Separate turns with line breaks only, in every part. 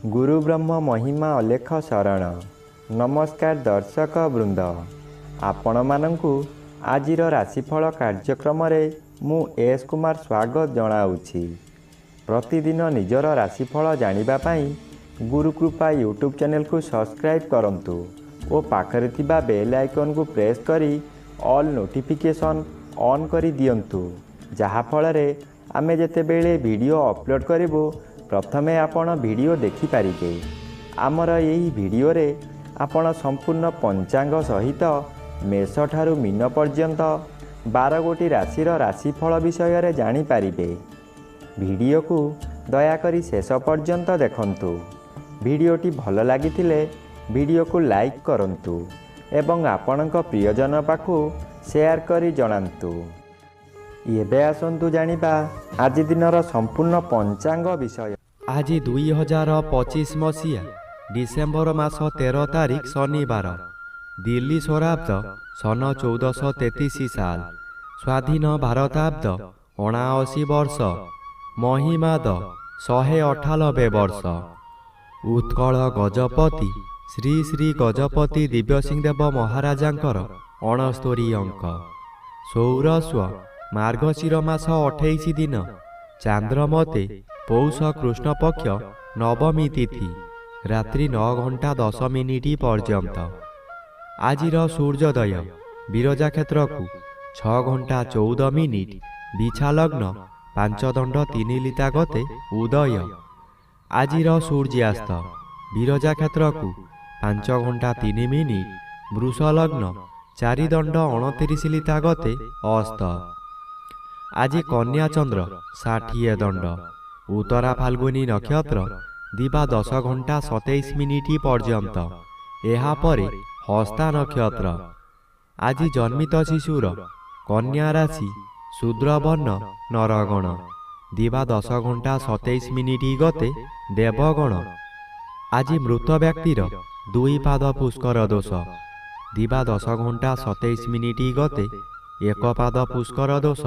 गुरु ब्रह्म महिमा अलेख शरण। नमस्कार दर्शक वृंद, आपण मानंकु आजिर राशिफल कार्यक्रम मु एस कुमार स्वागत जनाऊँगी। प्रतिदिन निजर राशिफल जानिबा पाई गुरुकृपा यूट्यूब चैनल को सब्सक्राइब करंतु और पाखरे थिबा बेल आइकन को प्रेस करी ऑल नोटिफिकेशन ऑन करी दियंतु, जहा फଳରେ आमे जेतेबेले वीडियो अपलोड करिवो प्रथमे आपण वीडियो देखि पारिबे। आमर यही वीडियो रे आपण संपूर्ण पंचांग सहित मेष ठारू मीन पर्यंत 12 गोटी राशिर राशिफल विषय रे जानि पारिबे। वीडियो को दयाकरी शेष पर्यंत देखंतु। वीडियोटी भल लागिथिले वीडियो को लाइक करंतु एवं आपणक प्रियजन पाखु शेयर करी जणांतु। एबे आसंतु जानिबा आज दिनर संपूर्ण पंचांग विषय।
आज 2025 मसीहा डिसेम्बर मास 13 तारिख शनिवार, दिल्ली स्वराब्द सन 1433 साल, स्वाधीन भारताब्द 79 वर्ष, महिमाद 198 वर्ष। उत्कल गजपति श्री श्री गजपति दिव्यसिंहदेव महाराजांकर 69 अंक। सौरस्व मार्गशीर मास 28 दिन, चांद्रमते पौष कृष्ण पक्ष नवमी तिथि, रात्रि 9 घंटा 10 मिनिट पर्यंत। आजिर सूर्योदय विरजा क्षेत्र को 6 घंटा 14 मिनिट, बिछा लग्न 5 दंड 3 लिता गते उदय। आजिर सूर्यास्त विरजा क्षेत्र को 5 घंटा 3 मिनिट, वृष लग्न 4 दंड 29 लिता गते अस्त। आज कन्या चंद्र 60 दंड, उत्तरा फाल्गुनी नक्षत्र दिवा 10 घंटा 27 मिनिट पर्यंत। एहापरे हस्ता नक्षत्र। आज जन्मित शिशुर कन्या राशि शूद्रवर्ण नरगण, दिवा 10 घंटा 27 मिनिट गते देवगण। आज मृत व्यक्तिर 2 पाद पुष्कर दोष, दिवा 10 घंटा 27 मिनिट गते 1 पाद पुष्कर दोष।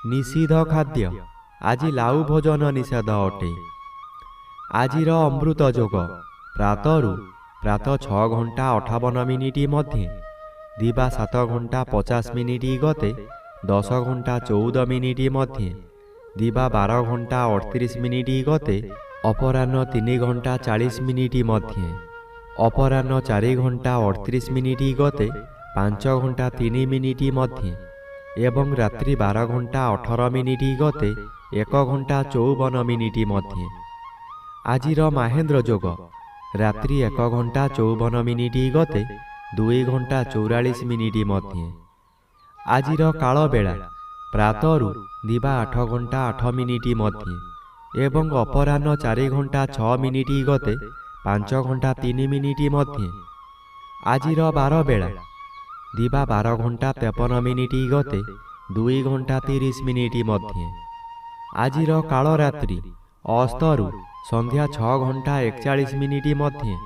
निषिद्ध खाद्य आज लाउ भोजन निषेध अटे। आजिर अमृत जोग प्रातः 6 घंटा 58 मिनिट मध्य, दिवा 7 घंटा 50 मिनिट गते 10 घंटा 14 मिनिट मध्य, दिवा 12 घंटा 38 मिनिट गते अपराह्न 3 घंटा 40 मिनिट मध्य, अपराह्न 4 घंटा 38 मिनिट गते 5 घंटा 3 मिनिट मध्य एवं रात्रि 12 घंटा 18 मिनिट गते 1 घंटा 54 मिनिट मध्य। आजिर महेन्द्र जोग रात्रि 1 घंटा 54 मिनिट गते 2 घंटा 44 मिनिट मध्य। आजिर काल बेला प्रातः दिवा 8 घंटा 8 मिनिट मध्य एवं अपराह्न 4 घंटा 6 मिनिट गते 5 घंटा 3 मिनिट मध्य। आजिर 12 बेला दिवा 12 घंटा 53 मिनिट गते 2 घंटा 30 मिनिट मध्य। आजिर काल रात्रि अस्तरु संध्या 6 घंटा 41 मिनिट मध्य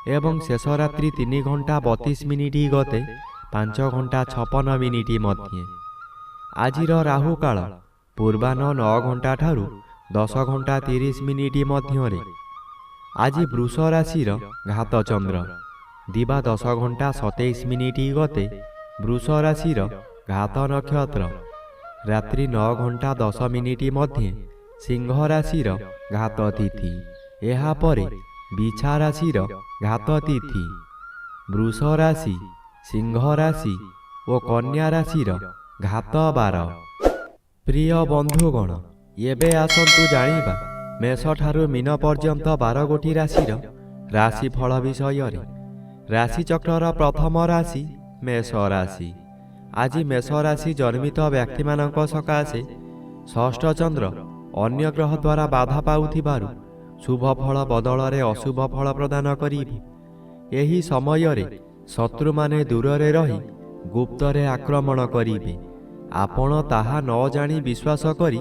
एवं शेष रात्रि 3 घंटा 32 मिनिट गते 5 घंटा 56 मिनिट मध्य। आजिर राहु काल पूर्वाह्न 9 घंटा ठारू 10 घंटा 30 मिनिट मध्य। आज वृष राशिर घात चंद्र, दिवा 10 घंटा 27 मिनिट गते वृष राशिर घात नक्षत्र, रात्रि 9 घंटा 10 मिनिट मध्य सिंह राशिर घात तिथि। एहापरे बिछा राशिर घात तिथि। वृष राशि, सिंह राशि और कन्या राशिर घात बार। प्रिय बंधुगण, एबे आसंतु जानिबा मेष ठारू मीन पर्यंत 12 गोटी राशिर राशिफल विषय रे। राशिचक्र प्रथम राशि मेष राशि। आज मेष राशि जन्मित व्यक्ति मानक सकाशे षष्ठ चंद्र अन्य ग्रह द्वारा बाधा पाउथिबारु शुभ फल बदल रे अशुभ फल प्रदान करिबे। एही समय रे शत्रु माने दूर रे रही गुप्त रे आक्रमण करिबे। आपण ताहा न जानी विश्वास करी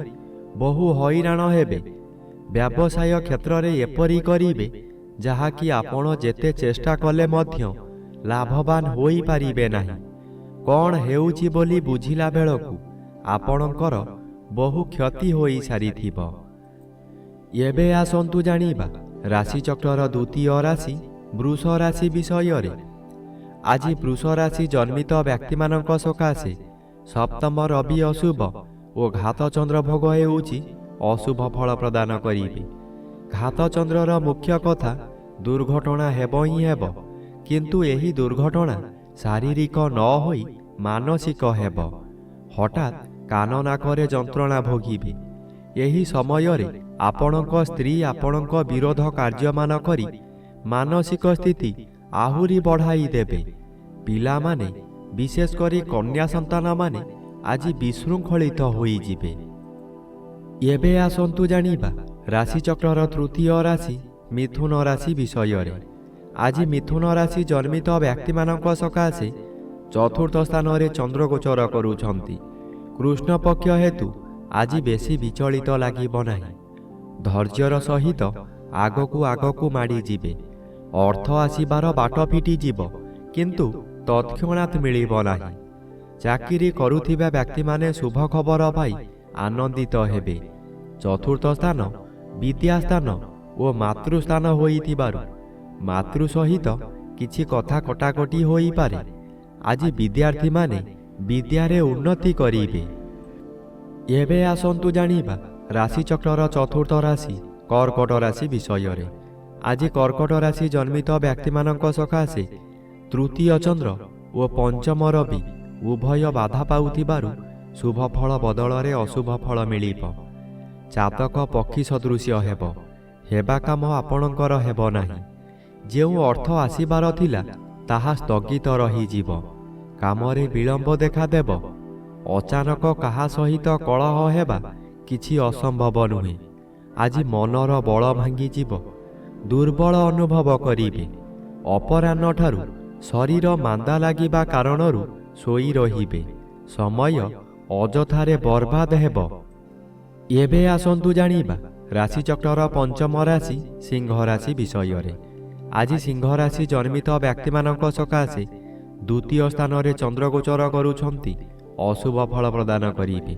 बहु हैरान हेबे। व्यवसाय क्षेत्र रे एपरि करिबे जहा कि आपण जेते चेष्टा कले मध्य लाभवान होई पारिबे नाही। कौन हेउची बोली बुझिला बेलकु आपणकर बहु क्षति होई सारिथिबो। एबे आसंतु जानिबा ରାଶିଚକ୍ରର ଦ୍ୱିତୀୟ ରାଶି ବୃଷ ରାଶି ବିଷୟରେ। ଆଜି ବୃଷ ରାଶି ଜନ୍ମିତ ବ୍ୟକ୍ତିମାନଙ୍କ ସକାଶେ ସପ୍ତମ ରବି ଅଶୁଭ ଓ ଘାତ ଚନ୍ଦ୍ର ଭୋଗ ହେଉଛି ଅଶୁଭ ଫଳ ପ୍ରଦାନ କରିବେ। ଘାତ ଚନ୍ଦ୍ରର ମୁଖ୍ୟ କଥା ଦୁର୍ଘଟଣା ହେବ ହିଁ ହେବ, କିନ୍ତୁ ଏହି ଦୁର୍ଘଟଣା ଶାରୀରିକ ନ ହୋଇ ମାନସିକ ହେବ। ହଠାତ୍ କାନ ନାକରେ ଯନ୍ତ୍ରଣା ଭୋଗିବେ। ଏହି ସମୟରେ ଆପଣଙ୍କ ସ୍ତ୍ରୀ ଆପଣଙ୍କ ବିରୋଧ କାର୍ଯ୍ୟମାନ କରି ମାନସିକ ସ୍ଥିତି ଆହୁରି ବଢ଼ାଇ ଦେବେ। ପିଲାମାନେ ବିଶେଷ କରି କନ୍ୟା ସନ୍ତାନମାନେ ଆଜି ବିଶୃଙ୍ଖଳିତ ହୋଇଯିବେ। ଏବେ ଆସନ୍ତୁ ଜାଣିବା ରାଶିଚକ୍ରର ତୃତୀୟ ରାଶି ମିଥୁନ ରାଶି ବିଷୟରେ। ଆଜି ମିଥୁନ ରାଶି ଜନ୍ମିତ ବ୍ୟକ୍ତିମାନଙ୍କ ସକାଶେ ଚତୁର୍ଥ ସ୍ଥାନରେ ଚନ୍ଦ୍ର ଗୋଚର କରୁଛନ୍ତି। କୃଷ୍ଣ ପକ୍ଷ ହେତୁ ଆଜି ବେଶୀ ବିଚଳିତ ଲାଗିବ ନାହିଁ। ଧୈର୍ଯ୍ୟର ସହିତ ଆଗକୁ ଆଗକୁ ମାଡ଼ିଯିବେ। ଅର୍ଥ ଆସିବାର ବାଟ ଫିଟିଯିବ, କିନ୍ତୁ ତତ୍କ୍ଷଣାତ୍ ମିଳିବ ନାହିଁ। ଚାକିରି କରୁଥିବା ବ୍ୟକ୍ତିମାନେ ଶୁଭ ଖବର ପାଇ ଆନନ୍ଦିତ ହେବେ। ଚତୁର୍ଥ ସ୍ଥାନ ବିଦ୍ୟାସ୍ଥାନ ଓ ମାତୃସ୍ଥାନ ହୋଇଥିବାରୁ ମାତୃ ସହିତ କିଛି କଥା କଟାକଟି ହୋଇପାରେ। ଆଜି ବିଦ୍ୟାର୍ଥୀମାନେ ବିଦ୍ୟାରେ ଉନ୍ନତି କରିବେ। ଏବେ ଆସନ୍ତୁ ଜାଣିବା ରାଶିଚକ୍ରର ଚତୁର୍ଥ ରାଶି କର୍କଟ ରାଶି ବିଷୟରେ। ଆଜି କର୍କଟ ରାଶି ଜନ୍ମିତ ବ୍ୟକ୍ତିମାନଙ୍କ ସକାଶେ ତୃତୀୟ ଚନ୍ଦ୍ର ଓ ପଞ୍ଚମ ରବି ଉଭୟ ବାଧା ପାଉଥିବାରୁ ଶୁଭ ଫଳ ବଦଳରେ ଅଶୁଭ ଫଳ ମିଳିବ। ଚାତକ ପକ୍ଷୀ ସଦୃଶ୍ୟ ହେବ। ହେବା କାମ ଆପଣଙ୍କର ହେବ ନାହିଁ। ଯେଉଁ ଅର୍ଥ ଆସିବାର ଥିଲା ତାହା ସ୍ଥଗିତ ରହିଯିବ। କାମରେ ବିଳମ୍ବ ଦେଖାଦେବ। ଅଚାନକ କାହା ସହିତ କଳହ ହେବା କିଛି ଅସମ୍ଭବ ନୁହେଁ। ଆଜି ମନର ବଳ ଭାଙ୍ଗିଯିବ। ଦୁର୍ବଳ ଅନୁଭବ କରିବେ। ଅପରାହ୍ନଠାରୁ ଶରୀର ମାନ୍ଦା ଲାଗିବା କାରଣରୁ ଶୋଇ ରହିବେ। ସମୟ ଅଯଥାରେ ବର୍ବାଦ ହେବ। ଏବେ ଆସନ୍ତୁ ଜାଣିବା ରାଶିଚକ୍ରର ପଞ୍ଚମ ରାଶି ସିଂହ ରାଶି ବିଷୟରେ। ଆଜି ସିଂହ ରାଶି ଜନ୍ମିତ ବ୍ୟକ୍ତିମାନଙ୍କ ସକାଶେ ଦ୍ୱିତୀୟ ସ୍ଥାନରେ ଚନ୍ଦ୍ରଗୋଚର କରୁଛନ୍ତି। ଅଶୁଭ ଫଳ ପ୍ରଦାନ କରିବେ।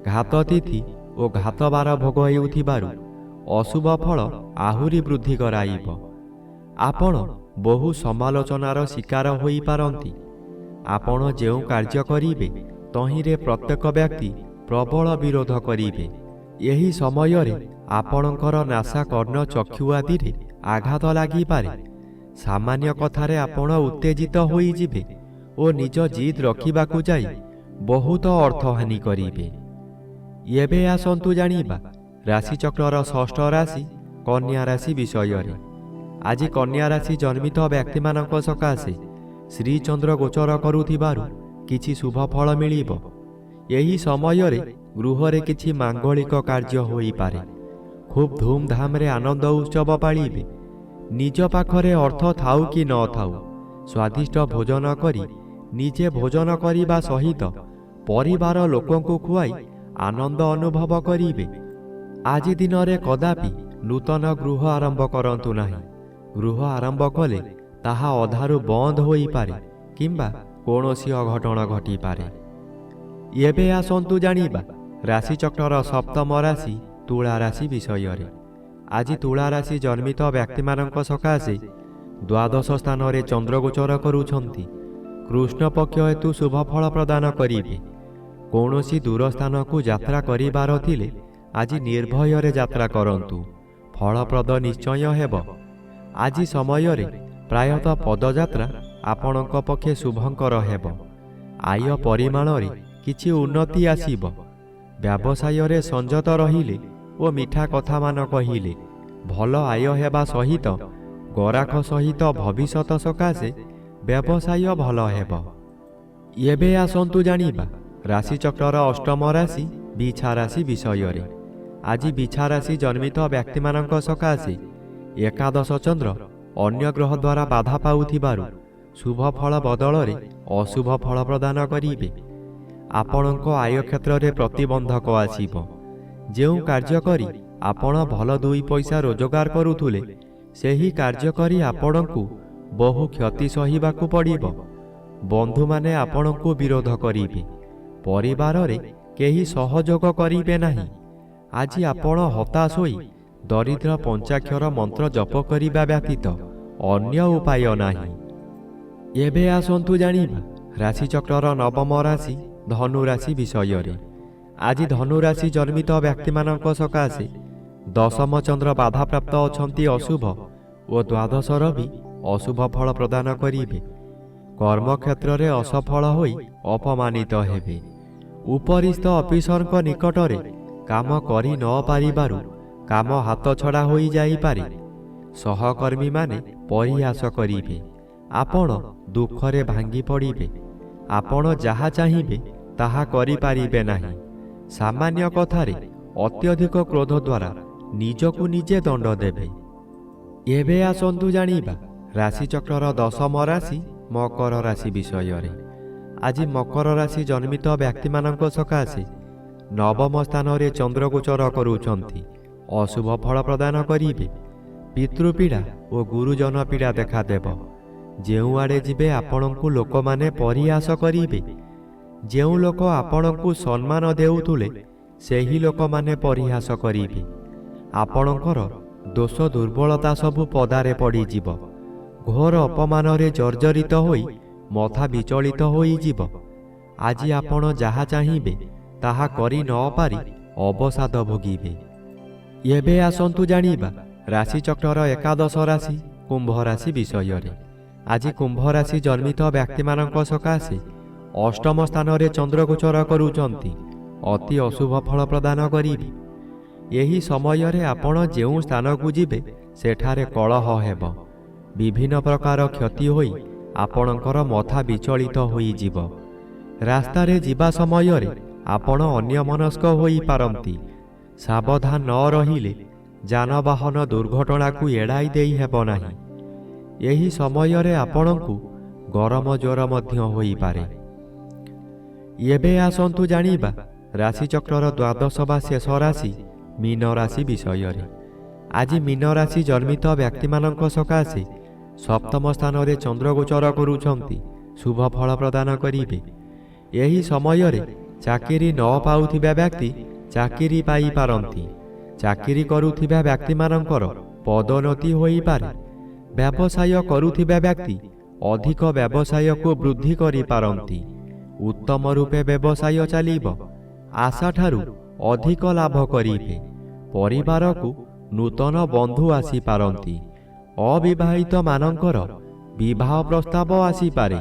ଘାତ ତିଥି ଓ ଘାତ ବାର ଭୋଗ ହେଉଥିବାରୁ ଅଶୁଭ ଫଳ ଆହୁରି ବୃଦ୍ଧି କରାଇବ। ଆପଣ ବହୁ ସମାଲୋଚନାର ଶିକାର ହୋଇପାରନ୍ତି। ଆପଣ ଯେଉଁ କାର୍ଯ୍ୟ କରିବେ ତହିଁରେ ପ୍ରତ୍ୟେକ ବ୍ୟକ୍ତି ପ୍ରବଳ ବିରୋଧ କରିବେ। ଏହି ସମୟରେ ଆପଣଙ୍କର ନାସା କର୍ଣ୍ଣ ଚକ୍ଷୁ ଆଦିରେ ଆଘାତ ଲାଗିପାରେ। ସାମାନ୍ୟ କଥାରେ ଆପଣ ଉତ୍ତେଜିତ ହୋଇଯିବେ ଓ ନିଜ ଜିଦ୍ ରଖିବାକୁ ଯାଇ ବହୁତ ଅର୍ଥହାନି କରିବେ। ଏବେ ଆସନ୍ତୁ ଜାଣିବା ରାଶିଚକ୍ରର ଷଷ୍ଠ ରାଶି କନ୍ୟା ରାଶି ବିଷୟରେ। ଆଜି କନ୍ୟା ରାଶି ଜନ୍ମିତ ବ୍ୟକ୍ତିମାନଙ୍କ ସକାଶେ ଶ୍ରୀଚନ୍ଦ୍ର ଗୋଚର କରୁଥିବାରୁ କିଛି ଶୁଭ ଫଳ ମିଳିବ। ଏହି ସମୟରେ ଗୃହରେ କିଛି ମାଙ୍ଗଳିକ କାର୍ଯ୍ୟ ହୋଇପାରେ। ଖୁବ୍ ଧୁମ୍ଧାମ୍ରେ ଆନନ୍ଦ ଉତ୍ସବ ପାଳିବେ। ନିଜ ପାଖରେ ଅର୍ଥ ଥାଉ କି ନଥାଉ ସ୍ୱାଦିଷ୍ଟ ଭୋଜନ କରି ନିଜେ ଭୋଜନ କରିବା ସହିତ ପରିବାର ଲୋକଙ୍କୁ ଖୁଆଇ ଆନନ୍ଦ ଅନୁଭବ କରିବେ। ଆଜି ଦିନରେ କଦାପି ନୂତନ ଗୃହ ଆରମ୍ଭ କରନ୍ତୁ ନାହିଁ। ଗୃହ ଆରମ୍ଭ କଲେ ତାହା ଅଧାରୁ ବନ୍ଦ ହୋଇପାରେ କିମ୍ବା କୌଣସି ଅଘଟଣ ଘଟିପାରେ। ଏବେ ଆସନ୍ତୁ ଜାଣିବା ରାଶିଚକ୍ରର ସପ୍ତମ ରାଶି ତୁଳା ରାଶି ବିଷୟରେ। ଆଜି ତୁଳା ରାଶି ଜନ୍ମିତ ବ୍ୟକ୍ତିମାନଙ୍କ ସକାଶେ ଦ୍ୱାଦଶ ସ୍ଥାନରେ ଚନ୍ଦ୍ରଗୋଚର କରୁଛନ୍ତି। କୃଷ୍ଣ ପକ୍ଷ ହେତୁ ଶୁଭ ଫଳ ପ୍ରଦାନ କରିବେ। କୌଣସି ଦୂର ସ୍ଥାନକୁ ଯାତ୍ରା କରିବାର ଥିଲେ ଆଜି ନିର୍ଭୟରେ ଯାତ୍ରା କରନ୍ତୁ। ଫଳପ୍ରଦ ନିଶ୍ଚୟ ହେବ। ଆଜି ସମୟରେ ପ୍ରାୟତଃ ପଦଯାତ୍ରା ଆପଣଙ୍କ ପକ୍ଷେ ଶୁଭଙ୍କର ହେବ। ଆୟ ପରିମାଣରେ କିଛି ଉନ୍ନତି ଆସିବ। ବ୍ୟବସାୟରେ ସଂଯତ ରହିଲେ ଓ ମିଠା କଥାମାନ କହିଲେ ଭଲ ଆୟ ହେବା ସହିତ ଗରାଖ ସହିତ ଭବିଷ୍ୟତ ସକାଶେ ବ୍ୟବସାୟ ଭଲ ହେବ। ଏବେ ଆସନ୍ତୁ ଜାଣିବା ରାଶିଚକ୍ରର ଅଷ୍ଟମ ରାଶି ବିଛା ରାଶି ବିଷୟରେ। ଆଜି ବିଛା ରାଶି ଜନ୍ମିତ ବ୍ୟକ୍ତିମାନଙ୍କ ସକାଶେ ଏକାଦଶ ଚନ୍ଦ୍ର ଅନ୍ୟ ଗ୍ରହ ଦ୍ୱାରା ବାଧା ପାଉଥିବାରୁ ଶୁଭ ଫଳ ବଦଳରେ ଅଶୁଭ ଫଳ ପ୍ରଦାନ କରିବେ। ଆପଣଙ୍କ ଆୟ କ୍ଷେତ୍ରରେ ପ୍ରତିବନ୍ଧକ ଆସିବ। ଯେଉଁ କାର୍ଯ୍ୟ କରି ଆପଣ ଭଲ ଦୁଇ ପଇସା ରୋଜଗାର କରୁଥିଲେ ସେହି କାର୍ଯ୍ୟ କରି ଆପଣଙ୍କୁ ବହୁ କ୍ଷତି ସହିବାକୁ ପଡ଼ିବ। ବନ୍ଧୁମାନେ ଆପଣଙ୍କୁ ବିରୋଧ କରିବେ। ପରିବାରରେ କେହି ସହଯୋଗ କରିବେ ନାହିଁ। ଆଜି ଆପଣ ହତାଶ ହୋଇ ଦରିଦ୍ର ପଞ୍ଚାକ୍ଷର ମନ୍ତ୍ର ଜପ କରିବା ବ୍ୟତୀତ ଅନ୍ୟ ଉପାୟ ନାହିଁ। ଏବେ ଆସନ୍ତୁ ଜାଣିବା ରାଶିଚକ୍ରର ନବମ ରାଶି ଧନୁ ରାଶି ବିଷୟରେ। ଆଜି ଧନୁ ରାଶି ଜନ୍ମିତ ବ୍ୟକ୍ତିମାନଙ୍କ ସକାଶେ ଦଶମ ଚନ୍ଦ୍ର ବାଧାପ୍ରାପ୍ତ ଅଛନ୍ତି ଅଶୁଭ ଓ ଦ୍ୱାଦଶ ରବି ଅଶୁଭ ଫଳ ପ୍ରଦାନ କରିବେ। କର୍ମକ୍ଷେତ୍ରରେ ଅସଫଳ ହୋଇ ଅପମାନିତ ହେବେ। ଉପରିସ୍ଥ ଅଫିସରଙ୍କ ନିକଟରେ କାମ କରି ନ ପାରିବାରୁ କାମ ହାତଛଡ଼ା ହୋଇଯାଇପାରେ। ସହକର୍ମୀମାନେ ପରିହାସ କରିବେ। ଆପଣ ଦୁଃଖରେ ଭାଙ୍ଗି ପଡ଼ିବେ। ଆପଣ ଯାହା ଚାହିଁବେ ତାହା କରିପାରିବେ ନାହିଁ। ସାମାନ୍ୟ କଥାରେ ଅତ୍ୟଧିକ କ୍ରୋଧ ଦ୍ୱାରା ନିଜକୁ ନିଜେ ଦଣ୍ଡ ଦେବେ। ଏବେ ଆସନ୍ତୁ ଜାଣିବା ରାଶିଚକ୍ରର ଦଶମ ରାଶି ମକର ରାଶି ବିଷୟରେ। ଆଜି ମକର ରାଶି ଜନ୍ମିତ ବ୍ୟକ୍ତିମାନଙ୍କ ସକାଶେ ନବମ ସ୍ଥାନରେ ଚନ୍ଦ୍ରଗୋଚର କରୁଛନ୍ତି। ଅଶୁଭ ଫଳ ପ୍ରଦାନ କରିବେ। ପିତୃପୀଡ଼ା ଓ ଗୁରୁଜନ ପୀଡ଼ା ଦେଖାଦେବ। ଯେଉଁଆଡ଼େ ଯିବେ ଆପଣଙ୍କୁ ଲୋକମାନେ ପରିହାସ କରିବେ। ଯେଉଁ ଲୋକ ଆପଣଙ୍କୁ ସମ୍ମାନ ଦେଉଥିଲେ ସେହି ଲୋକମାନେ ପରିହାସ କରିବେ। ଆପଣଙ୍କର ଦୋଷ ଦୁର୍ବଳତା ସବୁ ପଦାରେ ପଡ଼ିଯିବ। ଘୋର ଅପମାନରେ ଜର୍ଜରିତ ହୋଇ ମଥା ବିଚଳିତ ହୋଇଯିବ। ଆଜି ଆପଣ ଯାହା ଚାହିଁବେ ତାହା କରି ନ ପାରି ଅବସାଦ ଭୋଗିବେ। ଏବେ ଆସନ୍ତୁ ଜାଣିବା ରାଶିଚକ୍ରର ଏକାଦଶ ରାଶି କୁମ୍ଭ ରାଶି ବିଷୟରେ। ଆଜି କୁମ୍ଭ ରାଶି ଜନ୍ମିତ ବ୍ୟକ୍ତିମାନଙ୍କ ସକାଶେ ଅଷ୍ଟମ ସ୍ଥାନରେ ଚନ୍ଦ୍ରଗୋଚର କରୁଛନ୍ତି। ଅତି ଅଶୁଭ ଫଳ ପ୍ରଦାନ କରିବେ। ଏହି ସମୟରେ ଆପଣ ଯେଉଁ ସ୍ଥାନକୁ ଯିବେ ସେଠାରେ କଳହ ହେବ। ବିଭିନ୍ନ ପ୍ରକାର କ୍ଷତି ହୋଇ ଆପଣଙ୍କର ମଥା ବିଚଳିତ ହୋଇଯିବ। ରାସ୍ତାରେ ଯିବା ସମୟରେ ଆପଣ ଅନ୍ୟମନସ୍କ ହୋଇପାରନ୍ତି। ସାବଧାନ ନ ରହିଲେ ଯାନବାହନ ଦୁର୍ଘଟଣାକୁ ଏଡ଼ାଇ ଦେଇ ହେବ ନାହିଁ। ଏହି ସମୟରେ ଆପଣଙ୍କୁ ଗରମ ଜ୍ୱର ମଧ୍ୟ ହୋଇପାରେ। ଏବେ ଆସନ୍ତୁ ଜାଣିବା ରାଶିଚକ୍ରର ଦ୍ୱାଦଶ ବା ଶେଷ ରାଶି ମୀନ ରାଶି ବିଷୟରେ। ଆଜି ମୀନ ରାଶି ଜନ୍ମିତ ବ୍ୟକ୍ତିମାନଙ୍କ ସକାଶେ ସପ୍ତମ ସ୍ଥାନରେ ଚନ୍ଦ୍ରଗୋଚର କରୁଛନ୍ତି। ଶୁଭ ଫଳ ପ୍ରଦାନ କରିବେ। ଏହି ସମୟରେ ଚାକିରି ନ ପାଉଥିବା ବ୍ୟକ୍ତି ଚାକିରି ପାଇପାରନ୍ତି। ଚାକିରି କରୁଥିବା ବ୍ୟକ୍ତିମାନଙ୍କର ପଦୋନ୍ନତି ହୋଇପାରେ। ବ୍ୟବସାୟ କରୁଥିବା ବ୍ୟକ୍ତି ଅଧିକ ବ୍ୟବସାୟକୁ ବୃଦ୍ଧି କରିପାରନ୍ତି। ଉତ୍ତମ ରୂପେ ବ୍ୟବସାୟ ଚାଲିବ। ଆଶାଠାରୁ ଅଧିକ ଲାଭ କରିବେ। ପରିବାରକୁ ନୂତନ ବନ୍ଧୁ ଆସିପାରନ୍ତି। ଅବିବାହିତ ମାନଙ୍କର ବିବାହ ପ୍ରସ୍ତାବ ଆସିପାରେ।